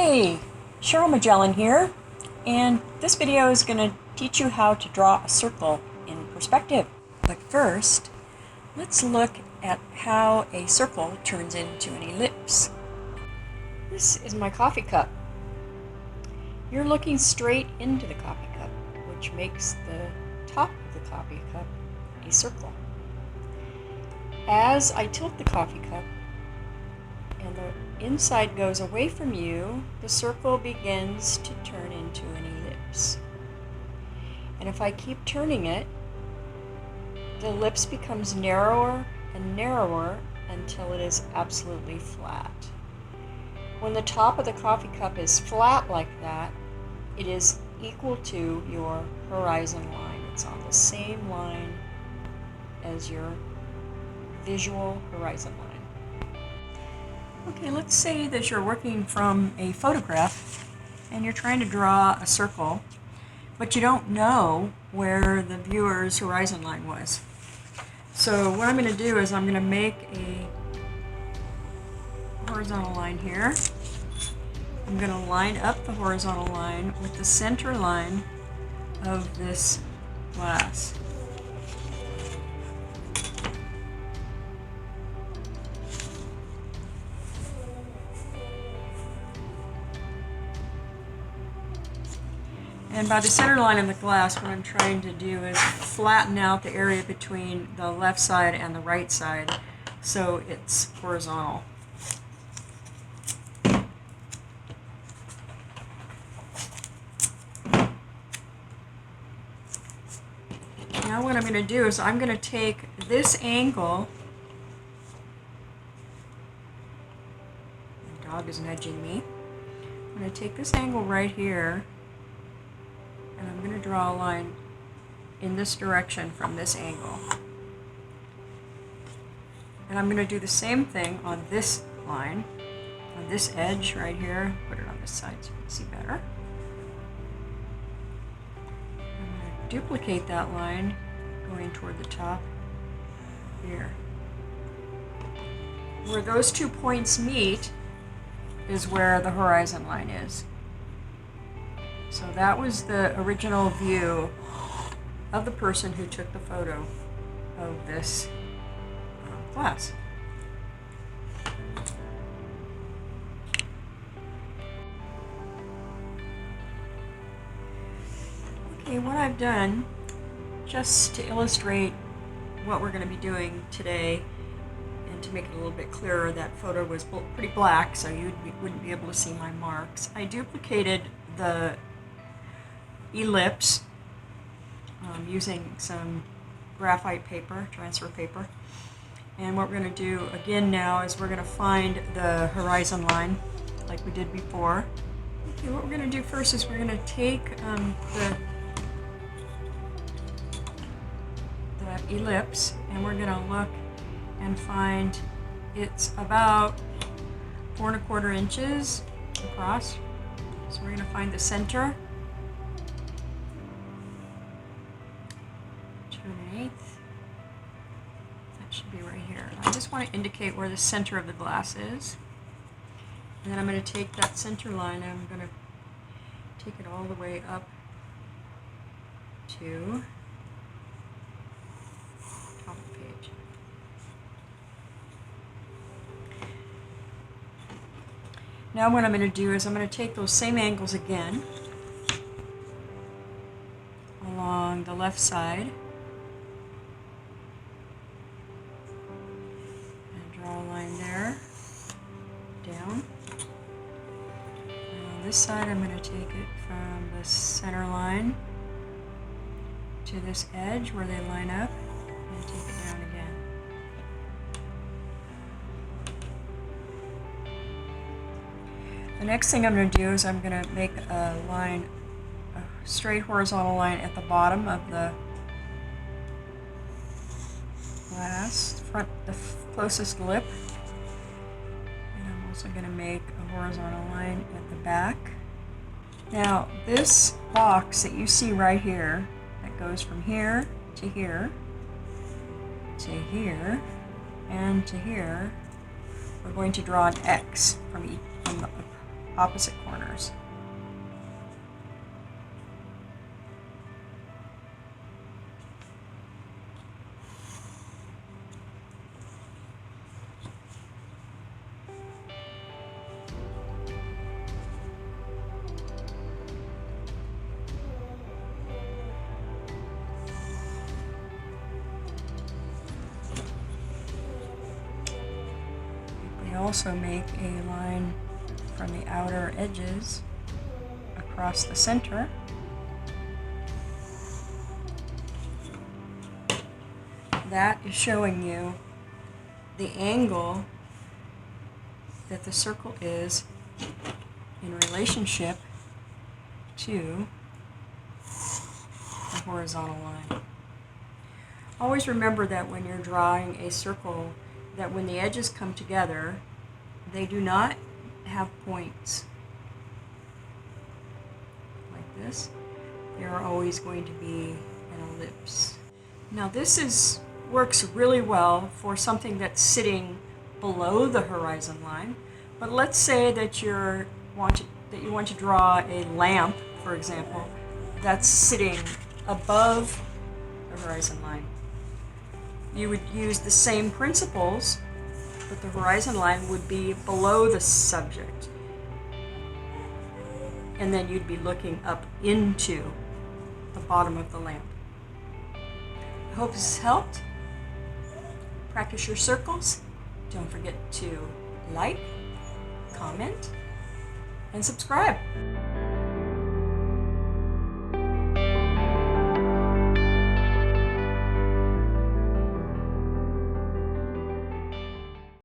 Hey, Cheryl Magellen here, and this video is going to teach you how to draw a circle in perspective. But first, let's look at how a circle turns into an ellipse. This is my coffee cup. You're looking straight into the coffee cup, which makes the top of the coffee cup a circle. As I tilt the coffee cup and the inside goes away from you, the circle begins to turn into an ellipse. And if I keep turning it, the ellipse becomes narrower and narrower until it is absolutely flat. When the top of the coffee cup is flat like that, it is equal to your horizon line. It's on the same line as your visual horizon line. Okay, let's say that you're working from a photograph and you're trying to draw a circle, but you don't know where the viewer's horizon line was. So what I'm going to do is I'm going to make a horizontal line here. I'm going to line up the horizontal line with the center line of this glass. And by the center line of the glass, what I'm trying to do is flatten out the area between the left side and the right side so it's horizontal. Now what I'm going to do is I'm going to take this angle. The dog is nudging me. I'm going to take this angle right here, and I'm going to draw a line in this direction from this angle. And I'm going to do the same thing on this line, on this edge right here. Put it on this side so you can see better. I'm going to duplicate that line going toward the top here. Where those 2 points meet is where the horizon line is. So that was the original view of the person who took the photo of this glass. Okay, what I've done, just to illustrate what we're going to be doing today, and to make it a little bit clearer, that photo was pretty black, so you wouldn't be able to see my marks. I duplicated the ellipse using some graphite paper, transfer paper. And what we're going to do again now is we're going to find the horizon line like we did before. Okay, what we're going to do first is we're going to take the ellipse, and we're going to look and find it's about 4 1/4 inches across. So we're going to find the center. 2 1/8. That should be right here. I just want to indicate where the center of the glass is. And then I'm going to take that center line and I'm going to take it all the way up to top of the page. Now what I'm going to do is I'm going to take those same angles again along the left side and draw a line there, down. And on this side I'm going to take it from the center line to this edge where they line up and take it down again. The next thing I'm going to do is I'm going to make a line, a straight horizontal line at the bottom of the glass, the closest lip. And I'm also going to make a horizontal line at the back. Now this box that you see right here, that goes from here to here, to here, and to here, we're going to draw an X from the opposite corners. We also make a line from the outer edges across the center. That is showing you the angle that the circle is in relationship to the horizontal line. Always remember that when you're drawing a circle, that when the edges come together, they do not have points like this. They are always going to be an ellipse. Now this works really well for something that's sitting below the horizon line, but let's say that you want to draw a lamp, for example, that's sitting above the horizon line. You would use the same principles, but the horizon line would be below the subject. And then you'd be looking up into the bottom of the lamp. I hope this has helped. Practice your circles. Don't forget to like, comment, and subscribe.